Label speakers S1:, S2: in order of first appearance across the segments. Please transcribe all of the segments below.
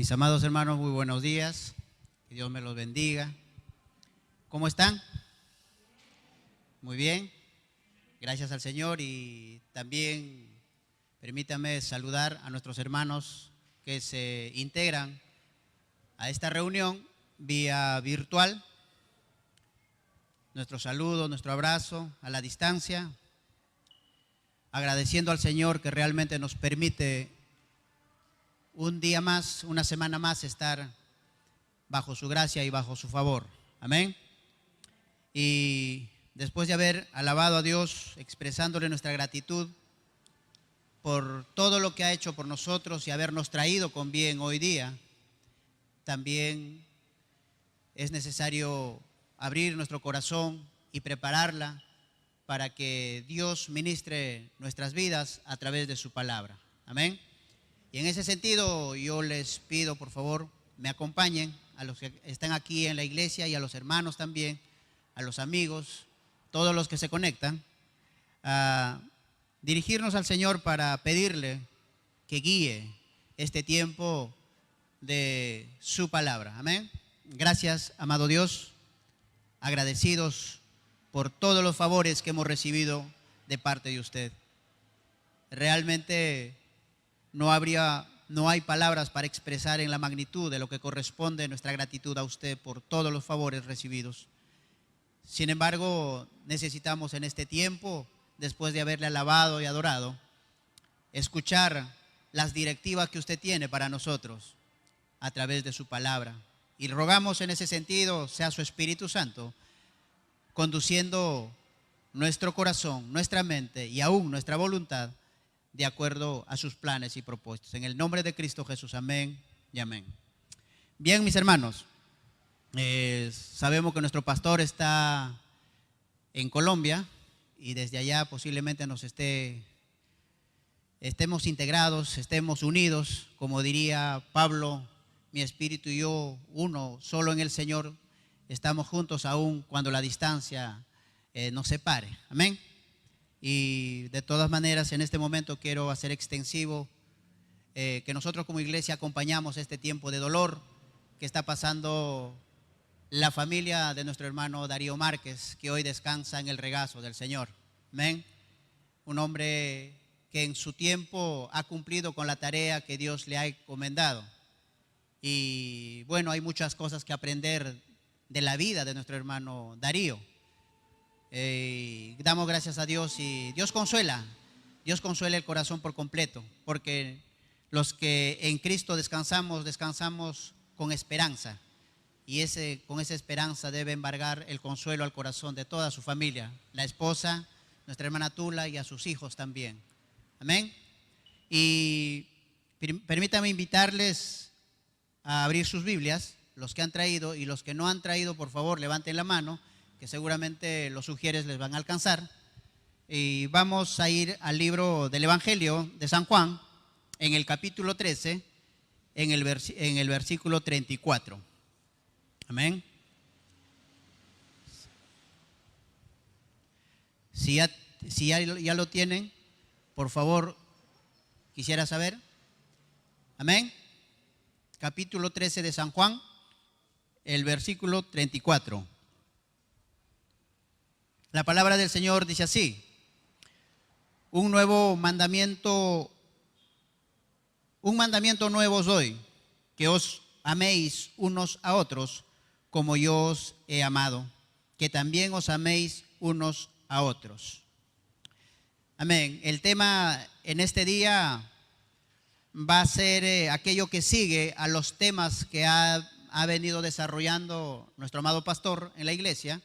S1: Mis amados hermanos, muy buenos días. Que Dios me los bendiga. ¿Cómo están? Muy bien. Gracias al Señor, y también permítanme saludar a nuestros hermanos que se integran a esta reunión vía virtual. Nuestro saludo, nuestro abrazo a la distancia, agradeciendo al Señor que realmente nos permite un día más, una semana más estar bajo su gracia y bajo su favor. Amén. Y después de haber alabado a Dios, expresándole nuestra gratitud por todo lo que ha hecho por nosotros y habernos traído con bien hoy día, también es necesario abrir nuestro corazón y prepararla para que Dios ministre nuestras vidas a través de su palabra. Amén. Y en ese sentido yo les pido, por favor, me acompañen a los que están aquí en la iglesia y a los hermanos también, a los amigos, todos los que se conectan, a dirigirnos al Señor para pedirle que guíe este tiempo de su palabra. Amén. Gracias, amado Dios, agradecidos por todos los favores que hemos recibido de parte de usted. Realmente no hay palabras para expresar en la magnitud de lo que corresponde nuestra gratitud a usted por todos los favores recibidos. Sin embargo, necesitamos en este tiempo, después de haberle alabado y adorado, escuchar las directivas que usted tiene para nosotros a través de su palabra. Y rogamos en ese sentido, sea su Espíritu Santo conduciendo nuestro corazón, nuestra mente y aún nuestra voluntad de acuerdo a sus planes y propósitos. En el nombre de Cristo Jesús, amén y amén. Bien, mis hermanos, sabemos que nuestro pastor está en Colombia y desde allá posiblemente estemos integrados, estemos unidos, como diría Pablo, mi espíritu y yo, uno solo en el Señor, estamos juntos aún cuando la distancia nos separe. Amén. Y de todas maneras, en este momento quiero hacer extensivo que nosotros como iglesia acompañamos este tiempo de dolor que está pasando la familia de nuestro hermano Darío Márquez, que hoy descansa en el regazo del Señor. Amén. Un hombre que en su tiempo ha cumplido con la tarea que Dios le ha encomendado. Y bueno, hay muchas cosas que aprender de la vida de nuestro hermano Darío. Damos gracias a Dios y Dios consuela el corazón por completo, porque los que en Cristo descansamos con esperanza, y con esa esperanza debe embargar el consuelo al corazón de toda su familia, la esposa, nuestra hermana Tula, y a sus hijos también. Amén. Y permítanme invitarles a abrir sus Biblias, los que han traído, y los que no han traído, por favor, levanten la mano, que seguramente los sugieres les van a alcanzar. Y vamos a ir al libro del Evangelio de San Juan, en el capítulo 13, en el versículo 34. Amén. Si ya lo tienen, por favor, quisiera saber. Amén. Capítulo 13 de San Juan, el versículo 34. La palabra del Señor dice así: un mandamiento nuevo os doy, que os améis unos a otros como yo os he amado, que también os améis unos a otros. Amén. El tema en este día va a ser aquello que sigue a los temas que ha venido desarrollando nuestro amado pastor en la iglesia,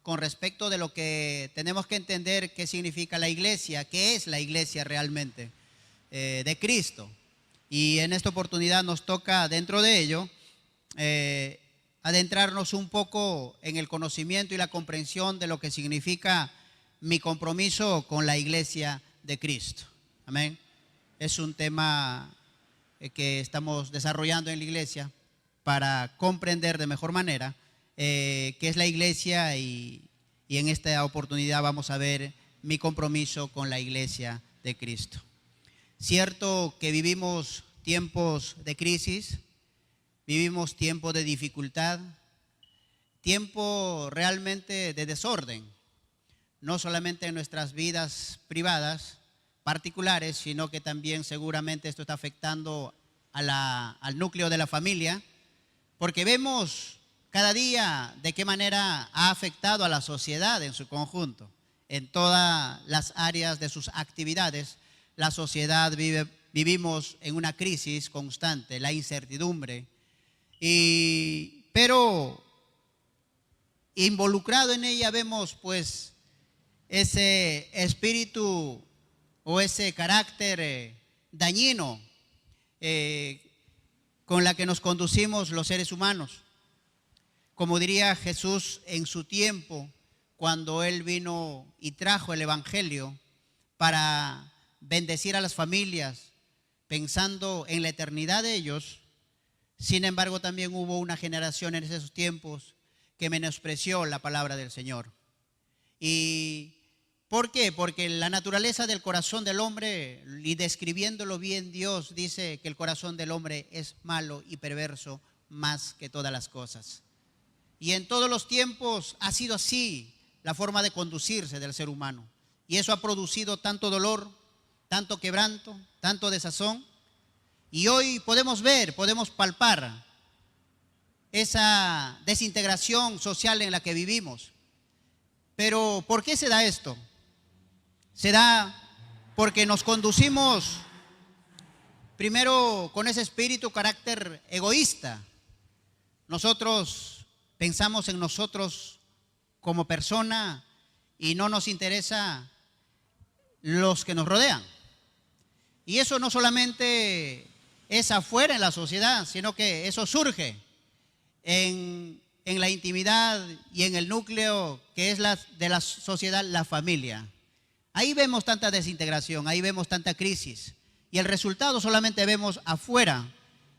S1: con respecto de lo que tenemos que entender qué significa la iglesia, qué es la iglesia realmente de Cristo. Y en esta oportunidad nos toca, dentro de ello, adentrarnos un poco en el conocimiento y la comprensión de lo que significa mi compromiso con la iglesia de Cristo. Amén. Es un tema que estamos desarrollando en la iglesia para comprender de mejor manera qué es la iglesia, y en esta oportunidad vamos a ver mi compromiso con la iglesia de Cristo. Cierto que vivimos tiempos de crisis, vivimos tiempo de dificultad, tiempo realmente de desorden, no solamente en nuestras vidas privadas, particulares, sino que también seguramente esto está afectando al núcleo de la familia, porque vemos cada día de qué manera ha afectado a la sociedad en su conjunto. En todas las áreas de sus actividades, la sociedad vivimos en una crisis constante, la incertidumbre, pero involucrado en ella vemos pues ese espíritu o ese carácter dañino con la que nos conducimos los seres humanos. Como diría Jesús en su tiempo, cuando Él vino y trajo el Evangelio para bendecir a las familias, pensando en la eternidad de ellos. Sin embargo, también hubo una generación en esos tiempos que menospreció la palabra del Señor. ¿Y por qué? Porque la naturaleza del corazón del hombre, y describiéndolo bien, Dios dice que el corazón del hombre es malo y perverso más que todas las cosas. Y en todos los tiempos ha sido así la forma de conducirse del ser humano. Y eso ha producido tanto dolor, tanto quebranto, tanto desazón. Y hoy podemos ver, podemos palpar esa desintegración social en la que vivimos. Pero ¿por qué se da esto? Se da porque nos conducimos primero con ese espíritu, carácter egoísta. Nosotros pensamos en nosotros como persona y no nos interesa los que nos rodean. Y eso no solamente es afuera en la sociedad, sino que eso surge en la intimidad y en el núcleo que es de la sociedad, la familia. Ahí vemos tanta desintegración, ahí vemos tanta crisis. Y el resultado solamente vemos afuera,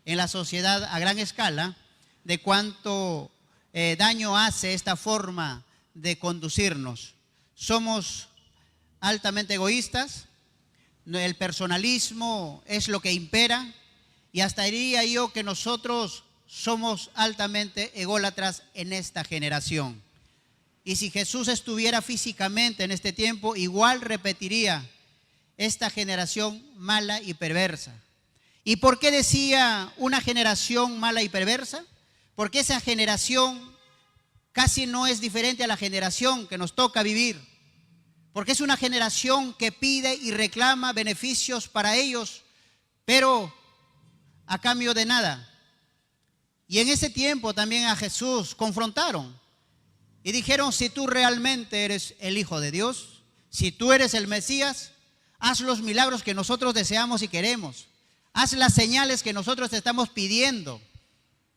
S1: en la sociedad a gran escala, de cuánto daño hace esta forma de conducirnos. Somos altamente egoístas, el personalismo es lo que impera, y hasta diría yo que nosotros somos altamente ególatras en esta generación. Y si Jesús estuviera físicamente en este tiempo, igual repetiría esta generación mala y perversa. ¿Y por qué decía una generación mala y perversa? Porque esa generación casi no es diferente a la generación que nos toca vivir. Porque es una generación que pide y reclama beneficios para ellos, pero a cambio de nada. Y en ese tiempo también a Jesús confrontaron y dijeron: si tú realmente eres el Hijo de Dios, si tú eres el Mesías, haz los milagros que nosotros deseamos y queremos. Haz las señales que nosotros te estamos pidiendo.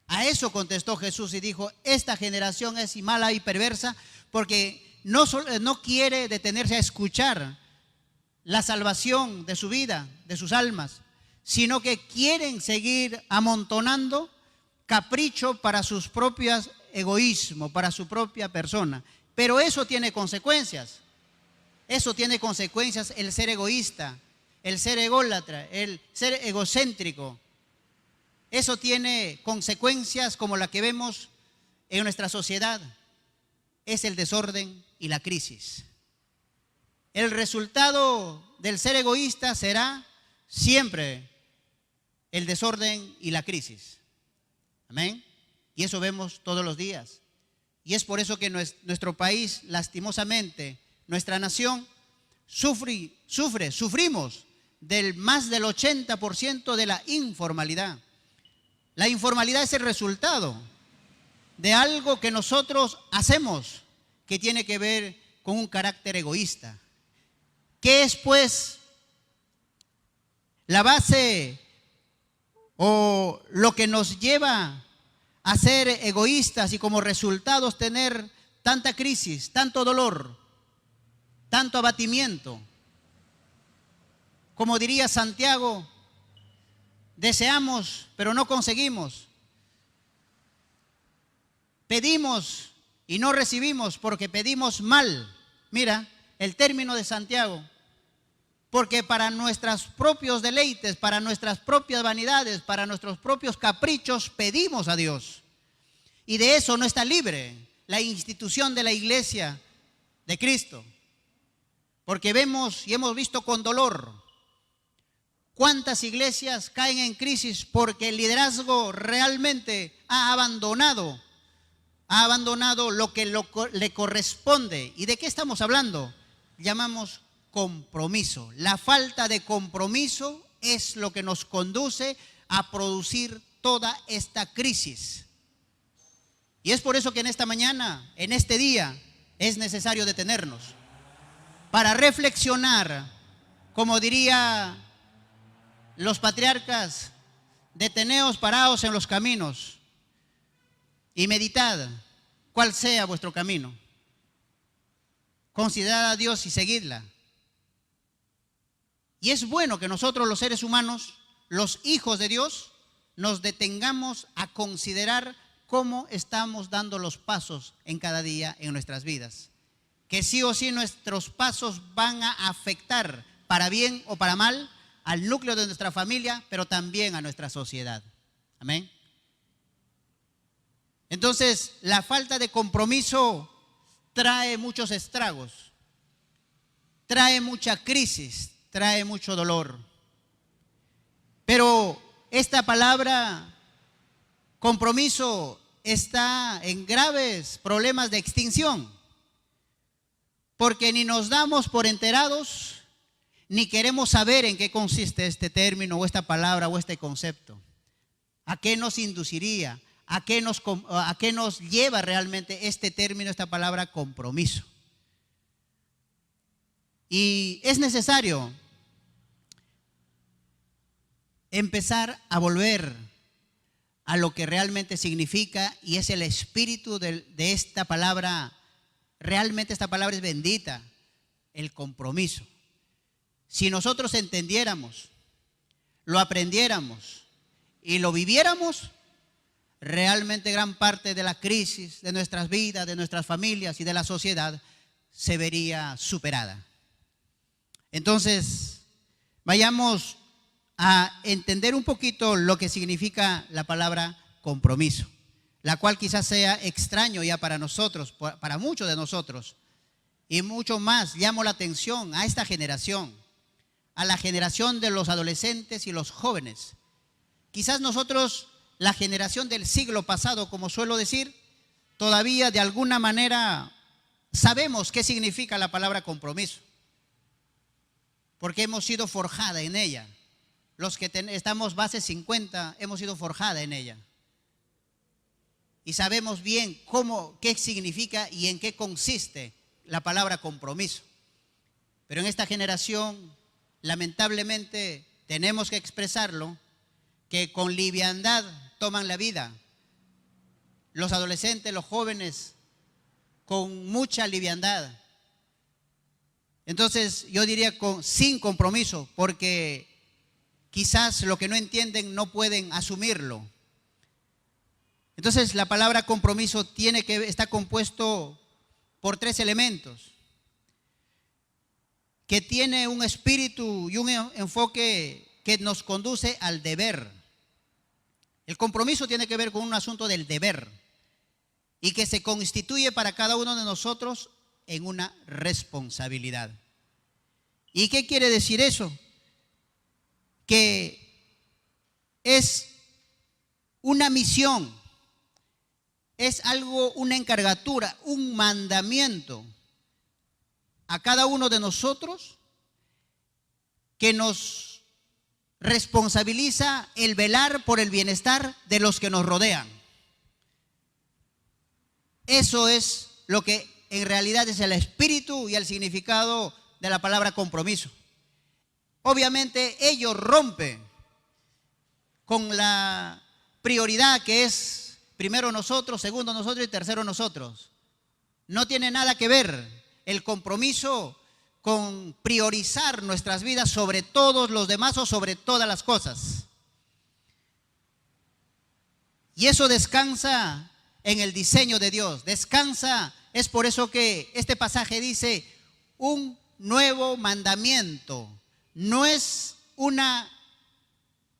S1: A eso contestó Jesús y dijo: esta generación es mala y perversa porque no quiere detenerse a escuchar la salvación de su vida, de sus almas, sino que quieren seguir amontonando capricho para sus propios egoísmos, para su propia persona. Pero eso tiene consecuencias. Eso tiene consecuencias, el ser egoísta, el ser ególatra, el ser egocéntrico. Eso tiene consecuencias como la que vemos en nuestra sociedad. Es el desorden y la crisis. El resultado del ser egoísta será siempre el desorden y la crisis. Amén. Y eso vemos todos los días. Y es por eso que nuestro país, lastimosamente, nuestra nación, sufrimos más del 80% de la informalidad. La informalidad es el resultado de algo que nosotros hacemos que tiene que ver con un carácter egoísta. ¿Qué es, pues, la base o lo que nos lleva a ser egoístas y como resultados tener tanta crisis, tanto dolor, tanto abatimiento? Como diría Santiago, deseamos pero no conseguimos. Pedimos y no recibimos porque pedimos mal. Mira, el término de Santiago. Porque para nuestros propios deleites, para nuestras propias vanidades, para nuestros propios caprichos, pedimos a Dios. Y de eso no está libre la institución de la iglesia de Cristo. Porque vemos y hemos visto con dolor cuántas iglesias caen en crisis porque el liderazgo realmente ha abandonado lo que le corresponde. ¿Y de qué estamos hablando? Llamamos compromiso. La falta de compromiso es lo que nos conduce a producir toda esta crisis. Y es por eso que en esta mañana, en este día, es necesario detenernos para reflexionar, como diría los patriarcas, deteneos parados en los caminos y meditad cuál sea vuestro camino. Considerad a Dios y seguidla. Y es bueno que nosotros los seres humanos, los hijos de Dios, nos detengamos a considerar cómo estamos dando los pasos en cada día en nuestras vidas. Que sí o sí nuestros pasos van a afectar, para bien o para mal, al núcleo de nuestra familia, pero también a nuestra sociedad. Amén. Entonces, la falta de compromiso trae muchos estragos, trae mucha crisis, trae mucho dolor. Pero esta palabra, compromiso, está en graves problemas de extinción, porque ni nos damos por enterados, ni queremos saber en qué consiste este término o esta palabra o este concepto. ¿A qué nos induciría? ¿A qué nos lleva realmente este término, esta palabra compromiso? Y es necesario empezar a volver a lo que realmente significa, y es el espíritu de esta palabra. Realmente esta palabra es bendita, el compromiso. Si nosotros entendiéramos, lo aprendiéramos y lo viviéramos, realmente gran parte de la crisis de nuestras vidas, de nuestras familias y de la sociedad se vería superada. Entonces, vayamos a entender un poquito lo que significa la palabra compromiso, la cual quizás sea extraño ya para nosotros, para muchos de nosotros, y mucho más llamo la atención a esta generación, a la generación de los adolescentes y los jóvenes. Quizás nosotros, la generación del siglo pasado, como suelo decir, todavía de alguna manera sabemos qué significa la palabra compromiso, porque hemos sido forjada en ella. Los que estamos base 50 hemos sido forjada en ella. Y sabemos bien qué significa y en qué consiste la palabra compromiso. Pero en esta generación, lamentablemente, tenemos que expresarlo, que con liviandad toman la vida. Los adolescentes, los jóvenes, con mucha liviandad. Entonces, yo diría sin compromiso, porque quizás lo que no entienden no pueden asumirlo. Entonces, la palabra compromiso está compuesto por 3 elementos, que tiene un espíritu y un enfoque que nos conduce al deber. El compromiso tiene que ver con un asunto del deber y que se constituye para cada uno de nosotros en una responsabilidad. ¿Y qué quiere decir eso? Que es una misión, es algo, una encargatura, un mandamiento a cada uno de nosotros que nos responsabiliza el velar por el bienestar de los que nos rodean. Eso es lo que en realidad es el espíritu y el significado de la palabra compromiso. Obviamente ello rompe con la prioridad que es primero nosotros, segundo nosotros y tercero nosotros. No tiene nada que ver el compromiso con priorizar nuestras vidas sobre todos los demás o sobre todas las cosas. Y eso descansa en el diseño de Dios. Descansa, es por eso que este pasaje dice un nuevo mandamiento. no es una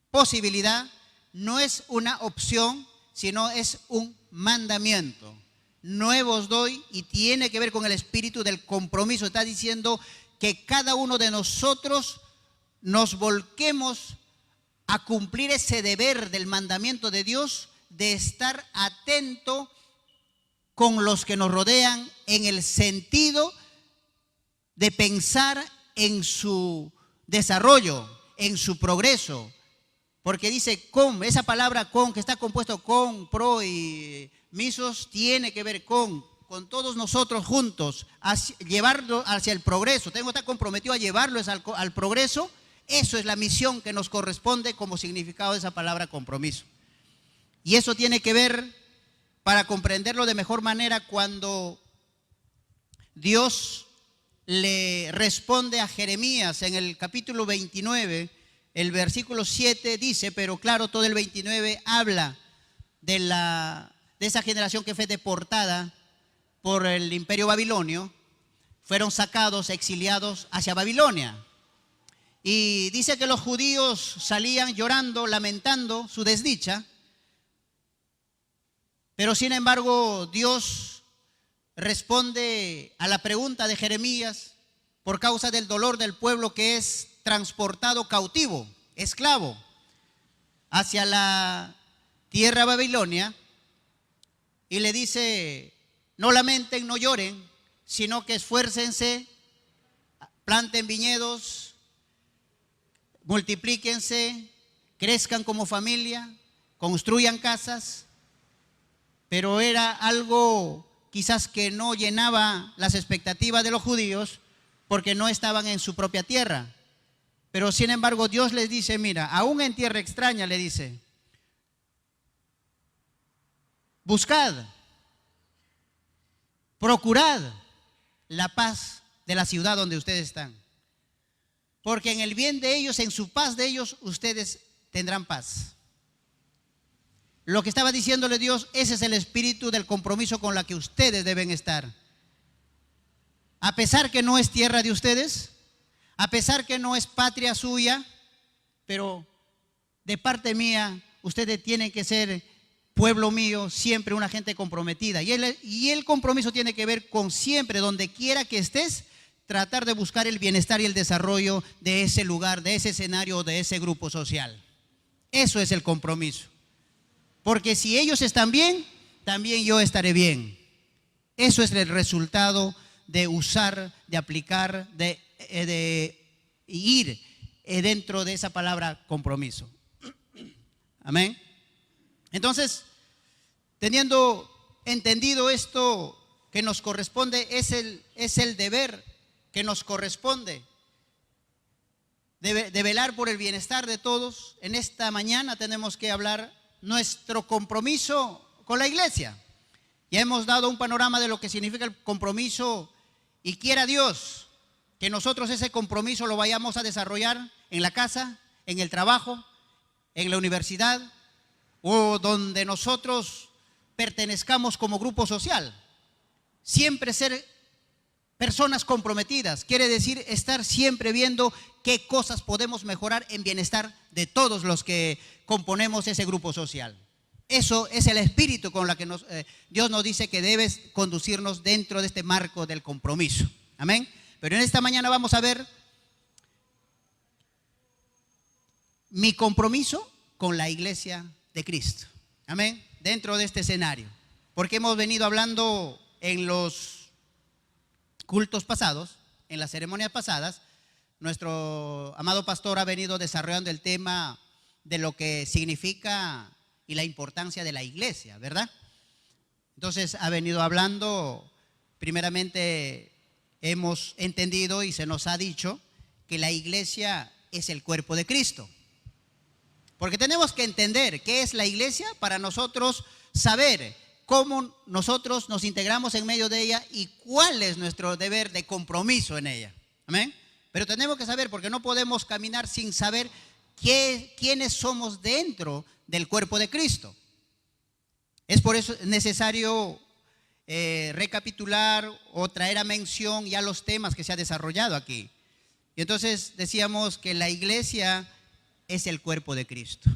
S1: posibilidad, no es una opción, sino es un mandamiento. Nuevo os doy, y tiene que ver con el espíritu del compromiso. Está diciendo que cada uno de nosotros nos volquemos a cumplir ese deber del mandamiento de Dios, de estar atento con los que nos rodean, en el sentido de pensar en su desarrollo, en su progreso. Porque dice con, esa palabra con, que está compuesto con, pro y misos, tiene que ver con todos nosotros juntos, llevarlo hacia el progreso. Tengo que estar comprometido a llevarlo al progreso. Eso es la misión que nos corresponde como significado de esa palabra compromiso. Y eso tiene que ver, para comprenderlo de mejor manera, cuando Dios le responde a Jeremías en el capítulo 29, el versículo 7 dice, pero claro, todo el 29 habla de esa generación que fue deportada por el imperio babilonio, fueron sacados, exiliados hacia Babilonia. Y dice que los judíos salían llorando, lamentando su desdicha, pero sin embargo Dios responde a la pregunta de Jeremías por causa del dolor del pueblo que es transportado cautivo, esclavo, hacia la tierra babilonia, y le dice, no lamenten, no lloren, sino que esfuércense, planten viñedos, multiplíquense, crezcan como familia, construyan casas. Pero era algo quizás que no llenaba las expectativas de los judíos, porque no estaban en su propia tierra. Pero sin embargo Dios les dice, mira, aún en tierra extraña, le dice, buscad, procurad la paz de la ciudad donde ustedes están, porque en el bien de ellos, en su paz de ellos, ustedes tendrán paz. Lo que estaba diciéndole Dios, ese es el espíritu del compromiso con la que ustedes deben estar. A pesar que no es tierra de ustedes, a pesar que no es patria suya, pero de parte mía, ustedes tienen que ser pueblo mío, siempre una gente comprometida. Y el compromiso tiene que ver con siempre, donde quiera que estés, tratar de buscar el bienestar y el desarrollo de ese lugar, de ese escenario, de ese grupo social. Eso es el compromiso. Porque si ellos están bien, también yo estaré bien. Eso es el resultado de usar, de aplicar, de ir dentro de esa palabra compromiso. Amén. Entonces, teniendo entendido esto que nos corresponde, es el deber que nos corresponde de velar por el bienestar de todos. En esta mañana tenemos que hablar nuestro compromiso con la iglesia. Ya hemos dado un panorama de lo que significa el compromiso, y quiera Dios que nosotros ese compromiso lo vayamos a desarrollar en la casa, en el trabajo, en la universidad o donde nosotros pertenezcamos como grupo social. Siempre ser personas comprometidas quiere decir estar siempre viendo qué cosas podemos mejorar en bienestar de todos los que componemos ese grupo social. Eso es el espíritu con la que Dios nos dice que debes conducirnos dentro de este marco del compromiso. Amén. Pero en esta mañana vamos a ver mi compromiso con la iglesia de Cristo. Amén. Dentro de este escenario. Porque hemos venido hablando en los cultos pasados, en las ceremonias pasadas, nuestro amado pastor ha venido desarrollando el tema de lo que significa y la importancia de la iglesia, ¿verdad? Entonces ha venido hablando, primeramente hemos entendido y se nos ha dicho que la iglesia es el cuerpo de Cristo. Porque tenemos que entender qué es la iglesia para nosotros saber cómo nosotros nos integramos en medio de ella y cuál es nuestro deber de compromiso en ella. Amén. Pero tenemos que saber, porque no podemos caminar sin saber quiénes somos dentro del cuerpo de Cristo. Es por eso necesario recapitular o traer a mención ya los temas que se ha desarrollado aquí. Y entonces decíamos que la iglesia es el cuerpo de Cristo.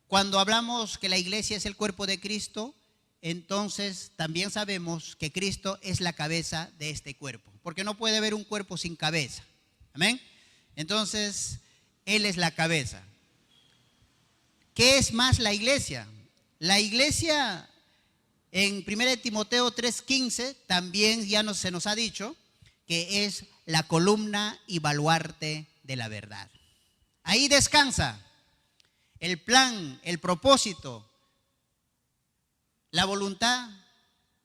S1: Cuando hablamos que la iglesia es el cuerpo de Cristo, entonces también sabemos que Cristo es la cabeza de este cuerpo, porque no puede haber un cuerpo sin cabeza. Amén. Entonces, Él es la cabeza. ¿Qué es más la iglesia? La iglesia en 1 Timoteo 3:15 también ya se nos ha dicho que es la columna y baluarte de la verdad. Ahí descansa el plan, el propósito, la voluntad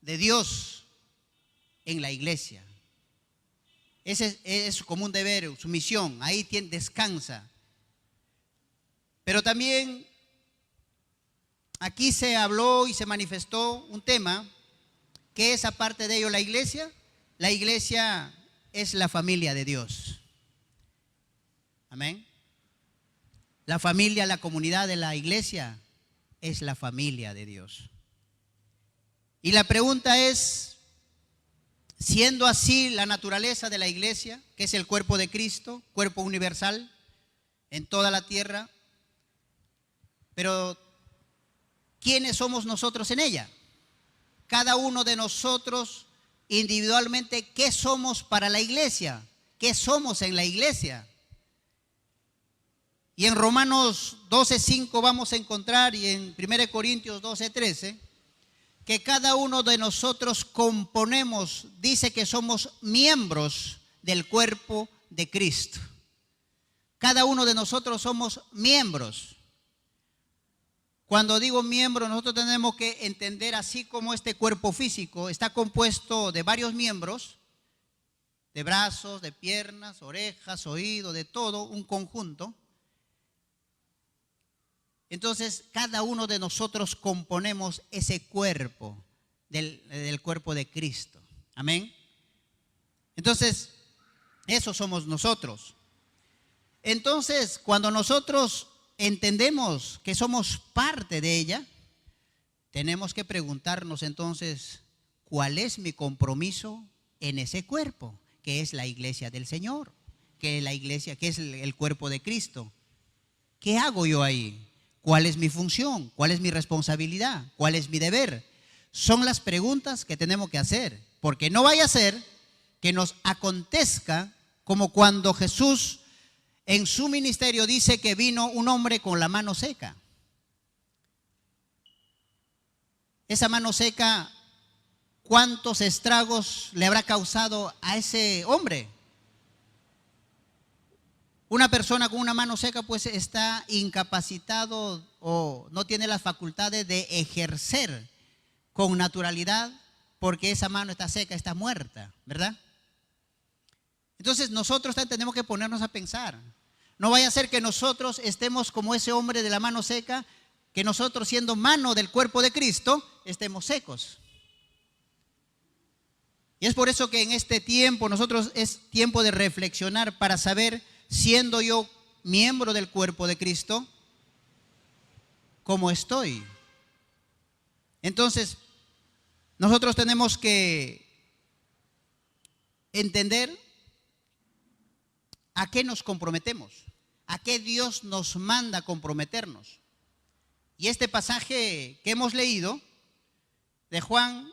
S1: de Dios en la iglesia. Ese es como un deber, su misión, ahí descansa. Pero también aquí se habló y se manifestó un tema que es aparte de ello la iglesia. La iglesia es la familia de Dios. Amén. La familia, la comunidad de la iglesia es la familia de Dios. Y la pregunta es, siendo así la naturaleza de la iglesia, que es el cuerpo de Cristo, cuerpo universal en toda la tierra, pero ¿quiénes somos nosotros en ella? Cada uno de nosotros individualmente, ¿qué somos para la iglesia? ¿Qué somos en la iglesia? Y en Romanos 12:5 vamos a encontrar, y en 1 Corintios 12:13, que cada uno de nosotros componemos, dice que somos miembros del cuerpo de Cristo. Cada uno de nosotros somos miembros. Cuando digo miembro, nosotros tenemos que entender, así como este cuerpo físico está compuesto de varios miembros, de brazos, de piernas, orejas, oídos, de todo, un conjunto. Entonces, cada uno de nosotros componemos ese cuerpo del cuerpo de Cristo. Amén. Entonces, eso somos nosotros. Entonces, cuando nosotros entendemos que somos parte de ella, tenemos que preguntarnos entonces, ¿cuál es mi compromiso en ese cuerpo? Que es la iglesia del Señor, que es la iglesia, que es el cuerpo de Cristo. ¿Qué hago yo ahí? ¿Cuál es mi función? ¿Cuál es mi responsabilidad? ¿Cuál es mi deber? Son las preguntas que tenemos que hacer, porque no vaya a ser que nos acontezca como cuando Jesús en su ministerio dice que vino un hombre con la mano seca. Esa mano seca, ¿cuántos estragos le habrá causado a ese hombre? Una persona con una mano seca pues está incapacitado o no tiene las facultades de ejercer con naturalidad porque esa mano está seca, está muerta, ¿verdad? Entonces nosotros tenemos que ponernos a pensar. No vaya a ser que nosotros estemos como ese hombre de la mano seca, que nosotros siendo mano del cuerpo de Cristo estemos secos. Y es por eso que en este tiempo nosotros es tiempo de reflexionar para saber, siendo yo miembro del cuerpo de Cristo, ¿cómo estoy? Entonces, nosotros tenemos que entender a qué nos comprometemos, a qué Dios nos manda comprometernos. Y este pasaje que hemos leído de Juan,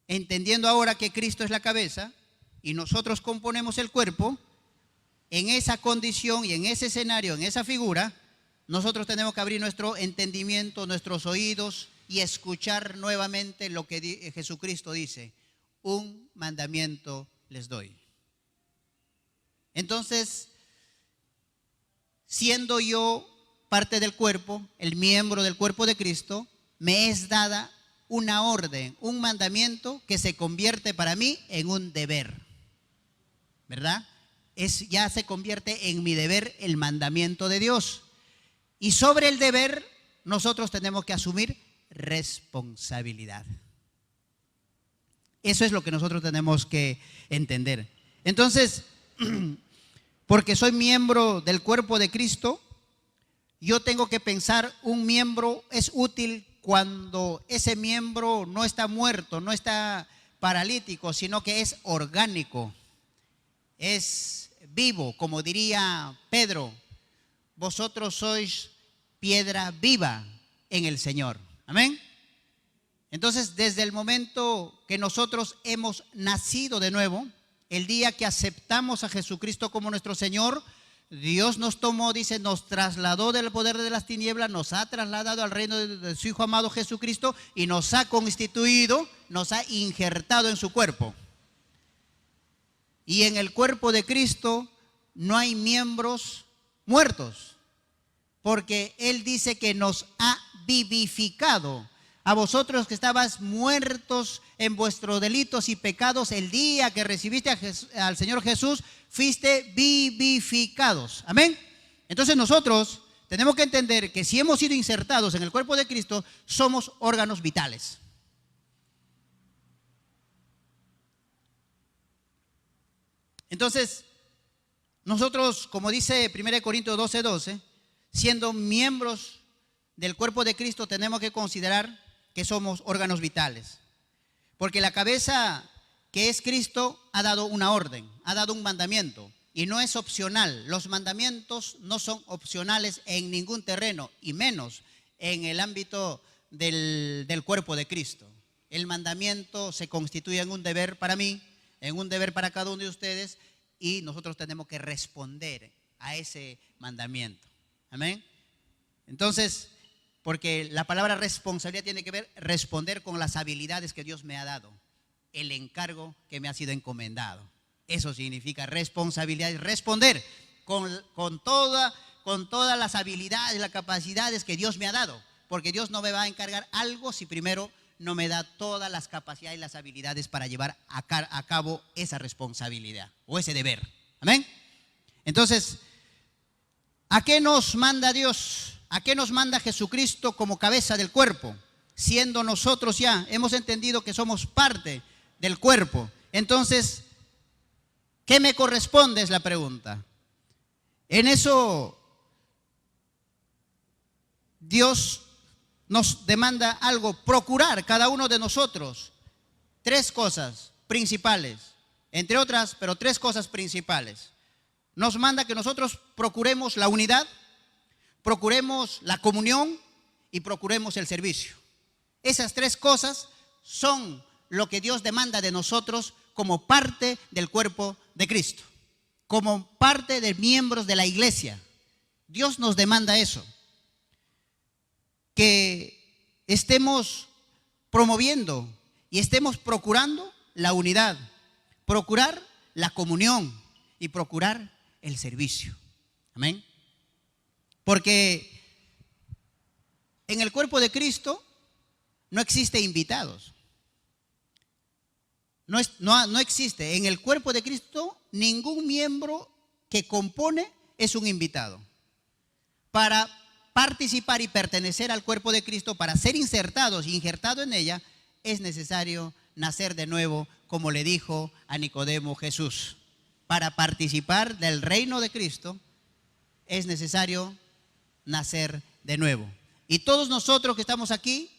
S1: entendiendo ahora que Cristo es la cabeza y nosotros componemos el cuerpo, en esa condición y en ese escenario, en esa figura, nosotros tenemos que abrir nuestro entendimiento, nuestros oídos y escuchar nuevamente lo que Jesucristo dice: un mandamiento les doy. Entonces, siendo yo parte del cuerpo, el miembro del cuerpo de Cristo, me es dada una orden, un mandamiento que se convierte para mí en un deber, ¿verdad? Ya se convierte en mi deber el mandamiento de Dios. Y sobre el deber nosotros tenemos que asumir responsabilidad. Eso es lo que nosotros tenemos que entender. Entonces, porque soy miembro del cuerpo de Cristo, yo tengo que pensar, un miembro es útil cuando ese miembro no está muerto, no está paralítico, sino que es orgánico, es vivo, como diría Pedro, vosotros sois piedra viva en el Señor. Amén. Entonces, desde el momento que nosotros hemos nacido de nuevo, el día que aceptamos a Jesucristo como nuestro Señor, Dios nos tomó, dice, nos trasladó del poder de las tinieblas, nos ha trasladado al reino de su Hijo amado Jesucristo y nos ha constituido, nos ha injertado en su cuerpo. Y en el cuerpo de Cristo no hay miembros muertos, porque Él dice que nos ha vivificado. A vosotros que estabas muertos en vuestros delitos y pecados, el día que recibiste al Señor Jesús, fuiste vivificados. Amén. Entonces nosotros tenemos que entender que si hemos sido insertados en el cuerpo de Cristo, somos órganos vitales. Entonces, nosotros, como dice 1 Corintios 12:12, siendo miembros del cuerpo de Cristo, tenemos que considerar que somos órganos vitales. Porque la cabeza, que es Cristo, ha dado una orden, ha dado un mandamiento. Y no es opcional. Los mandamientos no son opcionales en ningún terreno, y menos en el ámbito del cuerpo de Cristo. El mandamiento se constituye en un deber para mí, en un deber para cada uno de ustedes, y nosotros tenemos que responder a ese mandamiento. Amén. Entonces, porque la palabra responsabilidad tiene que ver responder con las habilidades que Dios me ha dado, el encargo que me ha sido encomendado. Eso significa responsabilidad, responder con todas las habilidades, las capacidades que Dios me ha dado, porque Dios no me va a encargar algo si primero no me da todas las capacidades y las habilidades para llevar a cabo esa responsabilidad o ese deber. Amén. Entonces, ¿a qué nos manda Dios? ¿A qué nos manda Jesucristo como cabeza del cuerpo? Siendo nosotros ya, hemos entendido que somos parte del cuerpo. Entonces, ¿qué me corresponde? Es la pregunta. En eso, Dios nos demanda algo, procurar cada uno de nosotros 3 cosas principales, entre otras, pero 3 cosas principales. Nos manda que nosotros procuremos la unidad, procuremos la comunión y procuremos el servicio. Esas 3 cosas son lo que Dios demanda de nosotros como parte del cuerpo de Cristo, como parte de miembros de la iglesia. Dios nos demanda eso, que estemos promoviendo y estemos procurando la unidad, procurar la comunión y procurar el servicio. Amén. Porque en el cuerpo de Cristo no existe invitados. No existe. En el cuerpo de Cristo ningún miembro que compone es un invitado. Para participar y pertenecer al cuerpo de Cristo, para ser insertados y injertados en ella, es necesario nacer de nuevo, como le dijo a Nicodemo Jesús. Para participar del reino de Cristo es necesario nacer de nuevo. Y todos nosotros que estamos aquí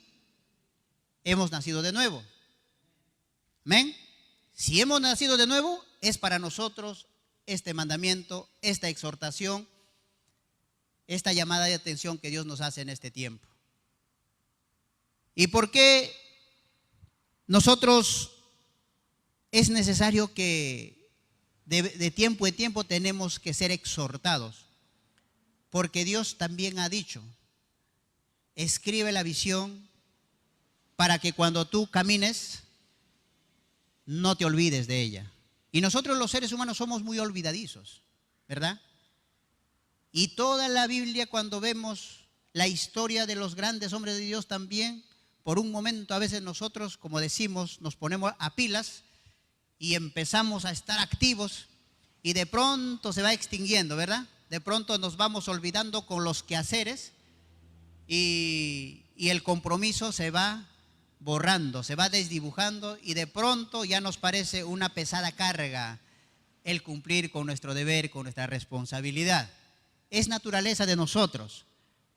S1: hemos nacido de nuevo. Amén. Si hemos nacido de nuevo, es para nosotros este mandamiento, esta exhortación, esta llamada de atención que Dios nos hace en este tiempo. ¿Y por qué nosotros es necesario que de tiempo en tiempo tenemos que ser exhortados? Porque Dios también ha dicho, escribe la visión para que cuando tú camines no te olvides de ella. Y nosotros los seres humanos somos muy olvidadizos, ¿verdad? Y toda la Biblia, cuando vemos la historia de los grandes hombres de Dios también, por un momento a veces nosotros, como decimos, nos ponemos a pilas y empezamos a estar activos y de pronto se va extinguiendo, ¿verdad? De pronto nos vamos olvidando con los quehaceres y el compromiso se va borrando, se va desdibujando y de pronto ya nos parece una pesada carga el cumplir con nuestro deber, con nuestra responsabilidad. Es naturaleza de nosotros.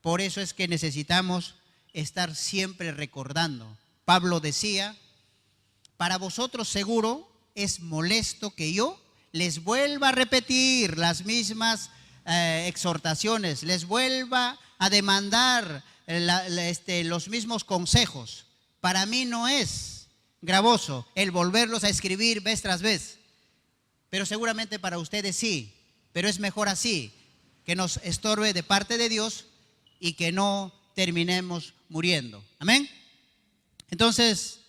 S1: Por eso es que necesitamos estar siempre recordando. Pablo decía, para vosotros seguro es molesto que yo les vuelva a repetir las mismas exhortaciones, les vuelva a demandar los mismos consejos, para mí no es gravoso el volverlos a escribir vez tras vez, pero seguramente para ustedes sí, pero es mejor así, que nos estorbe de parte de Dios y que no terminemos muriendo. Amén. Entonces,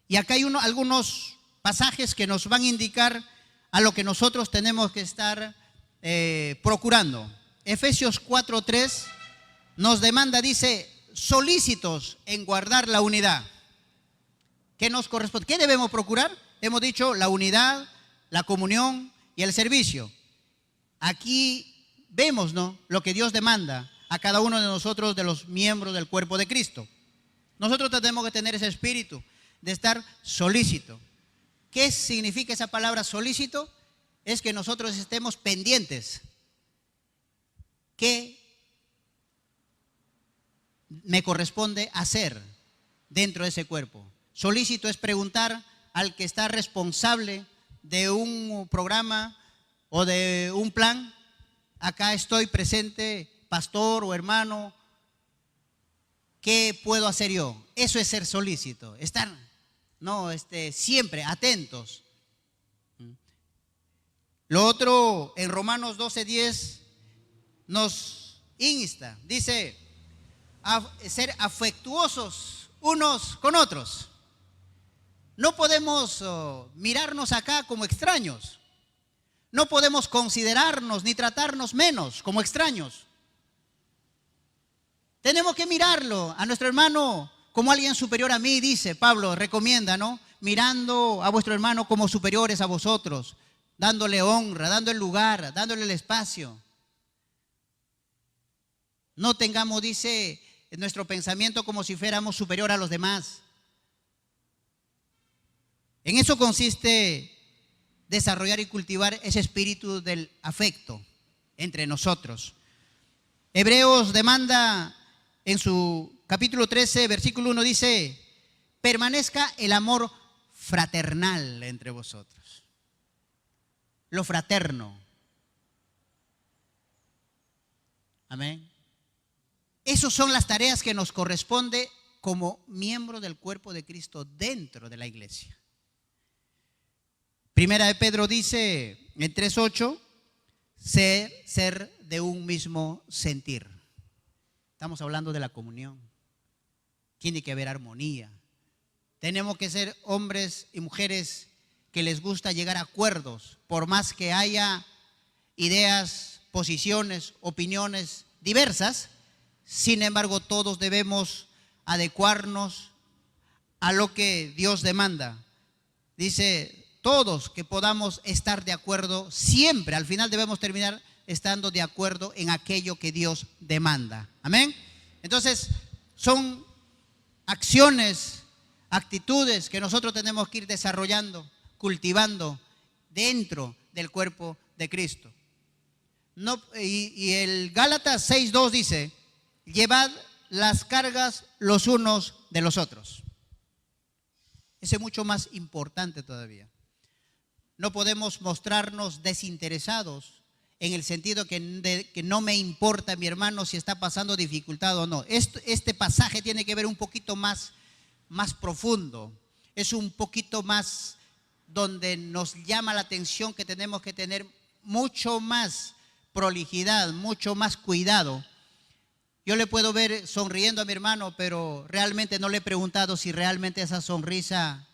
S1: y acá hay algunos pasajes que nos van a indicar a lo que nosotros tenemos que estar procurando. Efesios 4:3 nos demanda, dice, solícitos en guardar la unidad. ¿Qué nos corresponde? ¿Qué debemos procurar? Hemos dicho la unidad, la comunión y el servicio. Aquí vemos, ¿no?, lo que Dios demanda a cada uno de nosotros, de los miembros del cuerpo de Cristo. Nosotros tenemos que tener ese espíritu de estar solícito. ¿Qué significa esa palabra solícito? Es que nosotros estemos pendientes. ¿Qué me corresponde hacer dentro de ese cuerpo? Solícito es preguntar al que está responsable de un programa o de un plan. Acá estoy presente, pastor o hermano, ¿qué puedo hacer yo? Eso es ser solícito, estar siempre atentos. Lo otro, en Romanos 12:10 nos insta, dice, a ser afectuosos unos con otros. No podemos mirarnos acá como extraños. No podemos considerarnos ni tratarnos menos como extraños. Tenemos que mirarlo a nuestro hermano como alguien superior a mí, dice Pablo, recomienda, ¿no? Mirando a vuestro hermano como superiores a vosotros, dándole honra, dándole lugar, dándole el espacio. No tengamos, dice, nuestro pensamiento como si fuéramos superior a los demás. En eso consiste desarrollar y cultivar ese espíritu del afecto entre nosotros. Hebreos demanda en su capítulo 13, versículo 1, dice, permanezca el amor fraternal entre vosotros. Lo fraterno. Amén. Esas son las tareas que nos corresponde como miembro del cuerpo de Cristo dentro de la iglesia. Primera de Pedro dice en 3:8, ser de un mismo sentir. Estamos hablando de la comunión. Tiene que haber armonía. Tenemos que ser hombres y mujeres que les gusta llegar a acuerdos, por más que haya ideas, posiciones, opiniones diversas. Sin embargo, todos debemos adecuarnos a lo que Dios demanda. Dice, todos que podamos estar de acuerdo, siempre al final debemos terminar estando de acuerdo en aquello que Dios demanda. Amén. Entonces, son acciones, actitudes que nosotros tenemos que ir desarrollando, cultivando dentro del cuerpo de Cristo. Y el Gálatas 6:2 dice, llevad las cargas los unos de los otros. Ese es mucho más importante todavía. No podemos mostrarnos desinteresados en el sentido que no me importa mi hermano si está pasando dificultad o no. Este pasaje tiene que ver un poquito más profundo. Es un poquito más donde nos llama la atención que tenemos que tener mucho más prolijidad, mucho más cuidado. Yo le puedo ver sonriendo a mi hermano, pero realmente no le he preguntado si realmente esa sonrisa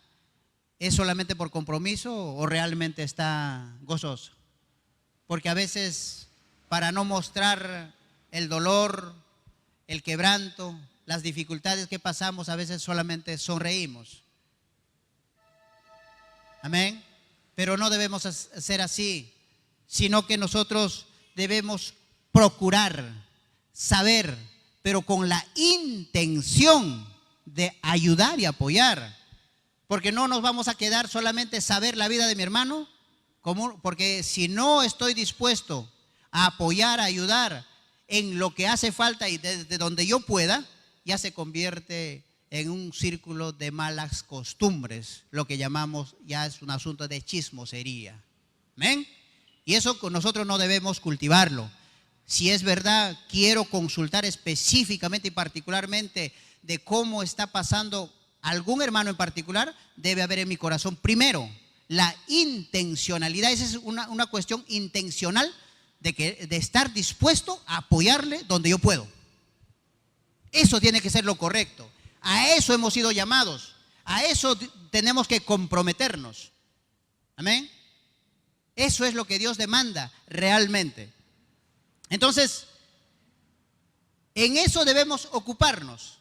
S1: es solamente por compromiso o realmente está gozoso. Porque a veces, para no mostrar el dolor, el quebranto, las dificultades que pasamos, a veces solamente sonreímos. Amén. Pero no debemos ser así, sino que nosotros debemos procurar, saber, pero con la intención de ayudar y apoyar. Porque no nos vamos a quedar solamente saber la vida de mi hermano, porque si no estoy dispuesto a apoyar, a ayudar en lo que hace falta y desde donde yo pueda, ya se convierte en un círculo de malas costumbres, lo que llamamos, ya es un asunto de chismosería. Amén. Y eso nosotros no debemos cultivarlo. Si es verdad, quiero consultar específicamente y particularmente de cómo está pasando algún hermano en particular, debe haber en mi corazón primero la intencionalidad. Esa es una cuestión intencional de estar dispuesto a apoyarle donde yo puedo. Eso tiene que ser lo correcto. A eso hemos sido llamados. A eso tenemos que comprometernos. Amén. Eso es lo que Dios demanda realmente. Entonces, en eso debemos ocuparnos.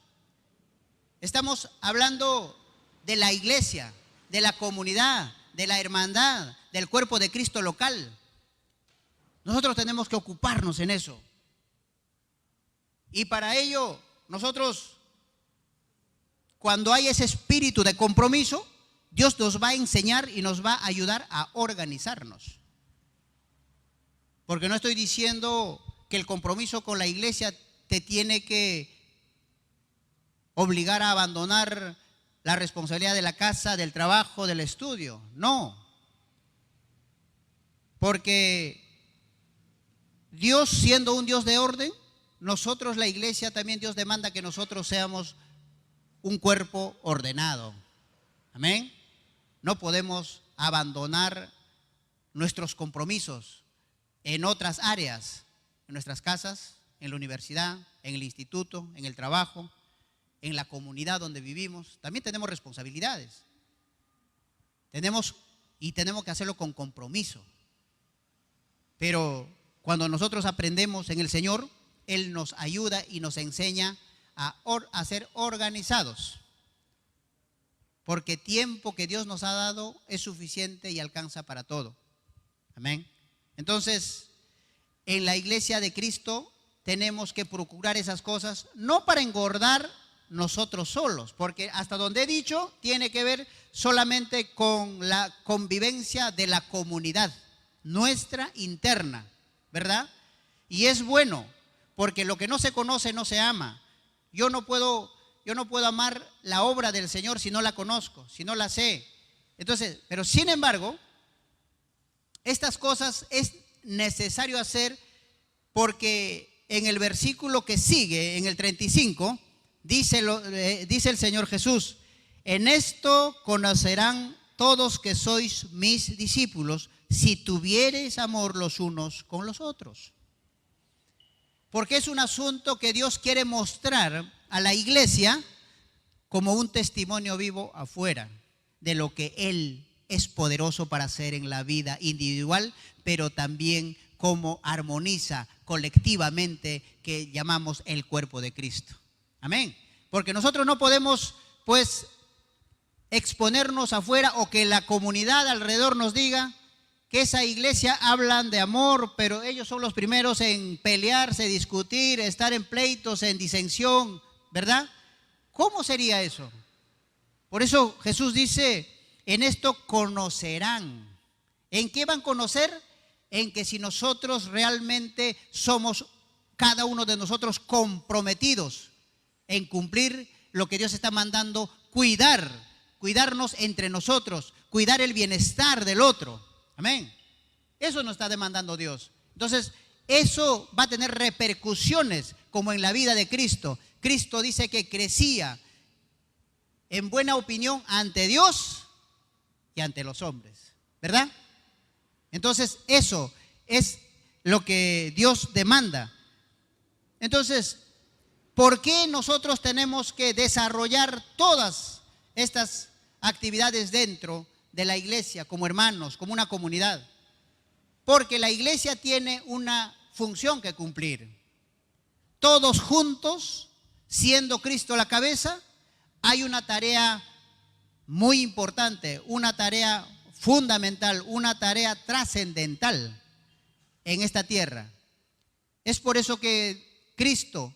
S1: Estamos hablando de la iglesia, de la comunidad, de la hermandad, del cuerpo de Cristo local. Nosotros tenemos que ocuparnos en eso. Y para ello, nosotros, cuando hay ese espíritu de compromiso, Dios nos va a enseñar y nos va a ayudar a organizarnos. Porque no estoy diciendo que el compromiso con la iglesia te tiene que obligar a abandonar la responsabilidad de la casa, del trabajo, del estudio. No. Porque Dios, siendo un Dios de orden, nosotros, la iglesia, también Dios demanda que nosotros seamos un cuerpo ordenado. Amén. No podemos abandonar nuestros compromisos en otras áreas, en nuestras casas, en la universidad, en el instituto, en el trabajo, en la comunidad donde vivimos. También tenemos responsabilidades. Tenemos que hacerlo con compromiso. Pero cuando nosotros aprendemos en el Señor, Él nos ayuda y nos enseña a ser organizados. Porque tiempo que Dios nos ha dado es suficiente y alcanza para todo. Amén. Entonces, en la iglesia de Cristo tenemos que procurar esas cosas, no para engordar nosotros solos, porque hasta donde he dicho tiene que ver solamente con la convivencia de la comunidad nuestra interna, ¿verdad? Y es bueno, porque lo que no se conoce no se ama. Yo no puedo amar la obra del Señor si no la conozco, si no la sé. Entonces, pero sin embargo, estas cosas es necesario hacer porque en el versículo que sigue, en el 35, dice el Señor Jesús: en esto conocerán todos que sois mis discípulos, si tuviereis amor los unos con los otros. Porque es un asunto que Dios quiere mostrar a la iglesia como un testimonio vivo afuera de lo que Él es poderoso para hacer en la vida individual, pero también cómo armoniza colectivamente, que llamamos el cuerpo de Cristo. Amén. Porque nosotros no podemos, pues, exponernos afuera o que la comunidad alrededor nos diga que esa iglesia hablan de amor, pero ellos son los primeros en pelearse, discutir, estar en pleitos, en disensión, ¿verdad? ¿Cómo sería eso? Por eso Jesús dice: en esto conocerán. ¿En qué van a conocer? En que si nosotros realmente somos, cada uno de nosotros, comprometidos en cumplir lo que Dios está mandando, cuidarnos entre nosotros, cuidar el bienestar del otro. Amén. Eso nos está demandando Dios. Entonces, eso va a tener repercusiones como en la vida de Cristo. Cristo dice que crecía en buena opinión ante Dios y ante los hombres, ¿verdad? Entonces, eso es lo que Dios demanda. Entonces, ¿por qué nosotros tenemos que desarrollar todas estas actividades dentro de la iglesia, como hermanos, como una comunidad? Porque la iglesia tiene una función que cumplir. Todos juntos, siendo Cristo la cabeza, hay una tarea muy importante, una tarea fundamental, una tarea trascendental en esta tierra. Es por eso que Cristo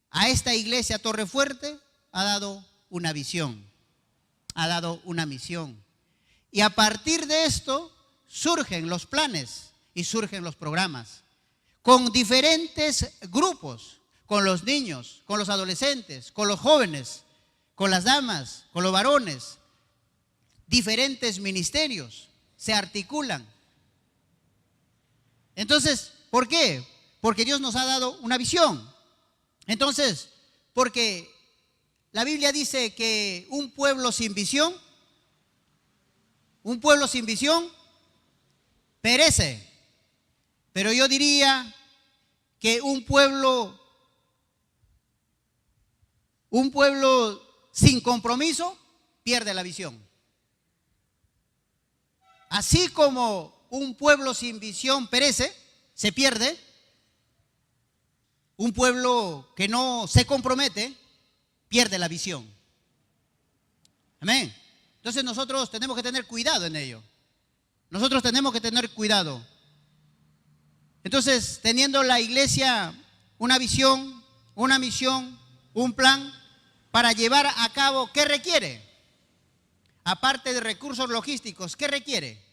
S1: a esta iglesia Torrefuerte ha dado una visión, ha dado una misión. Y a partir de esto surgen los planes y surgen los programas, con diferentes grupos, con los niños, con los adolescentes, con los jóvenes, con las damas, con los varones. Diferentes ministerios se articulan Entonces, ¿por qué? Porque Dios nos ha dado una visión. Entonces, porque la Biblia dice que un pueblo sin visión perece. Pero yo diría que un pueblo sin compromiso pierde la visión. Así como un pueblo sin visión perece, se pierde, un pueblo que no se compromete pierde la visión. Amén. Entonces nosotros tenemos que tener cuidado en ello. Nosotros tenemos que tener cuidado. Entonces, teniendo la iglesia una visión, una misión, un plan para llevar a cabo, ¿qué requiere? Aparte de recursos logísticos, ¿qué requiere?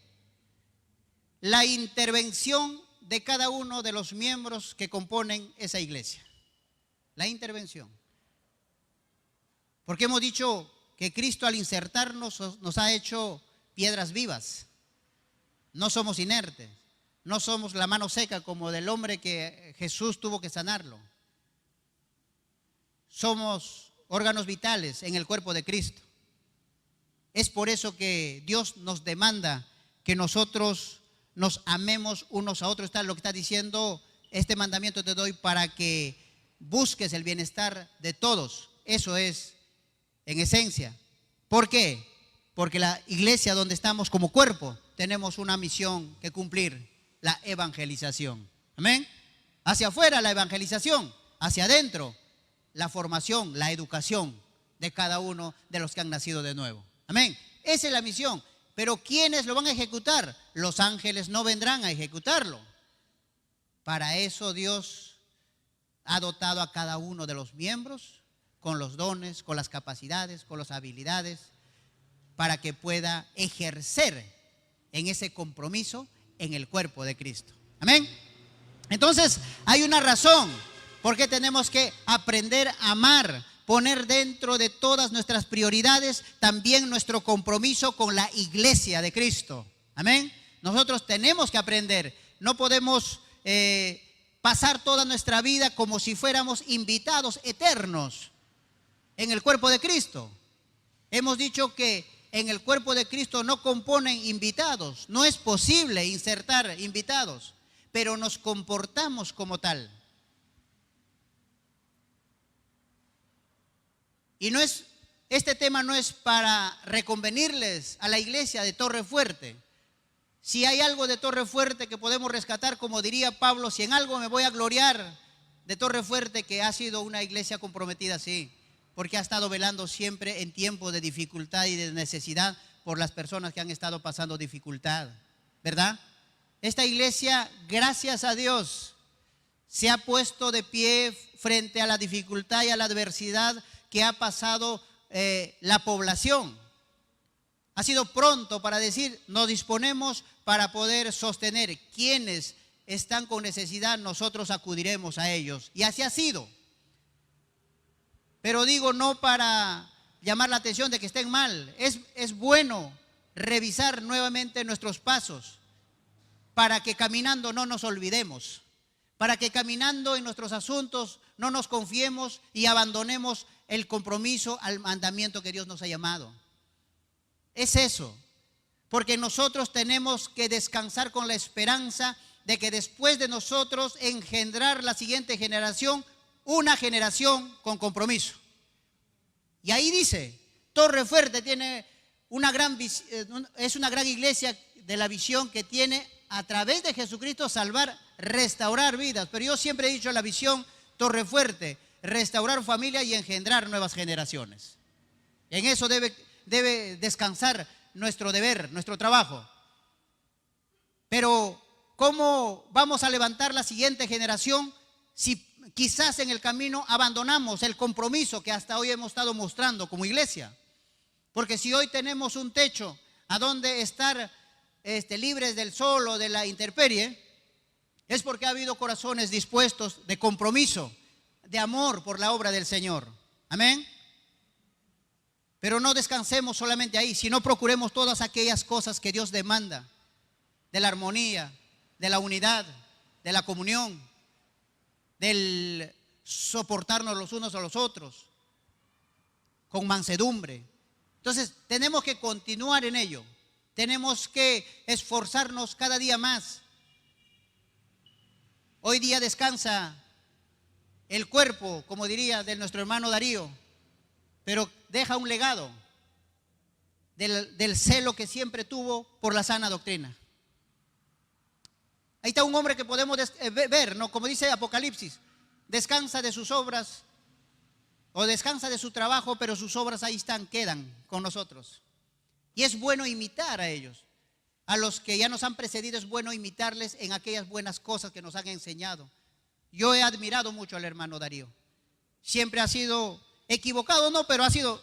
S1: La intervención de cada uno de los miembros que componen esa iglesia. La intervención. Porque hemos dicho que Cristo al insertarnos nos ha hecho piedras vivas. No somos inertes. No somos la mano seca como del hombre que Jesús tuvo que sanarlo. Somos órganos vitales en el cuerpo de Cristo. Es por eso que Dios nos demanda que nosotros nos amemos unos a otros. Está lo que está diciendo: este mandamiento te doy para que busques el bienestar de todos. Eso es en esencia. ¿Por qué? Porque la iglesia donde estamos como cuerpo tenemos una misión que cumplir: la evangelización. Amén. Hacia afuera la evangelización, hacia adentro la formación, la educación de cada uno de los que han nacido de nuevo. Amén. Esa es la misión. Pero ¿quiénes lo van a ejecutar? Los ángeles no vendrán a ejecutarlo. Para eso Dios ha dotado a cada uno de los miembros con los dones, con las capacidades, con las habilidades, para que pueda ejercer en ese compromiso en el cuerpo de Cristo. Amén. Entonces hay una razón por qué tenemos que aprender a amar, poner dentro de todas nuestras prioridades también nuestro compromiso con la iglesia de Cristo. Amén. Nosotros tenemos que aprender. No podemos pasar toda nuestra vida como si fuéramos invitados eternos en el cuerpo de Cristo. Hemos dicho que en el cuerpo de Cristo no componen invitados. No es posible insertar invitados, pero nos comportamos como tal. Y este tema no es para reconvenirles a la iglesia de Torre Fuerte. Si hay algo de Torre Fuerte que podemos rescatar, como diría Pablo, si en algo me voy a gloriar de Torre Fuerte, que ha sido una iglesia comprometida, sí, porque ha estado velando siempre en tiempos de dificultad y de necesidad por las personas que han estado pasando dificultad, ¿verdad? Esta iglesia, gracias a Dios, se ha puesto de pie frente a la dificultad y a la adversidad que ha pasado la población. Ha sido pronto para decir: nos disponemos para poder sostener. Quienes están con necesidad, nosotros acudiremos a ellos. Y así ha sido. Pero digo, no para llamar la atención de que estén mal. Es bueno revisar nuevamente nuestros pasos para que caminando no nos olvidemos, para que caminando en nuestros asuntos no nos confiemos y abandonemos el compromiso al mandamiento que Dios nos ha llamado. Es eso, porque nosotros tenemos que descansar con la esperanza de que después de nosotros engendrar la siguiente generación, una generación con compromiso. Y ahí dice, Torre Fuerte tiene es una gran iglesia de la visión que tiene a través de Jesucristo salvar, restaurar vidas. Pero yo siempre he dicho la visión Torre Fuerte: restaurar familia y engendrar nuevas generaciones. En eso debe descansar nuestro deber, nuestro trabajo. Pero ¿cómo vamos a levantar la siguiente generación si quizás en el camino abandonamos el compromiso que hasta hoy hemos estado mostrando como iglesia? Porque si hoy tenemos un techo a donde estar libres del sol o de la intemperie, es porque ha habido corazones dispuestos de compromiso, de amor por la obra del Señor. Amén. Pero no descansemos solamente ahí, sino procuremos todas aquellas cosas que Dios demanda, de la armonía, de la unidad, de la comunión, del soportarnos los unos a los otros, con mansedumbre. Entonces, tenemos que continuar en ello. Tenemos que esforzarnos cada día más. Hoy día descansa el cuerpo, como diría, de nuestro hermano Darío, pero deja un legado del celo que siempre tuvo por la sana doctrina. Ahí está un hombre que podemos ver, ¿no? Como dice Apocalipsis, descansa de sus obras o descansa de su trabajo, pero sus obras ahí están, quedan con nosotros. Y es bueno imitar a ellos. A los que ya nos han precedido es bueno imitarles en aquellas buenas cosas que nos han enseñado. Yo he admirado mucho al hermano Darío. Siempre ha sido equivocado, no, pero ha sido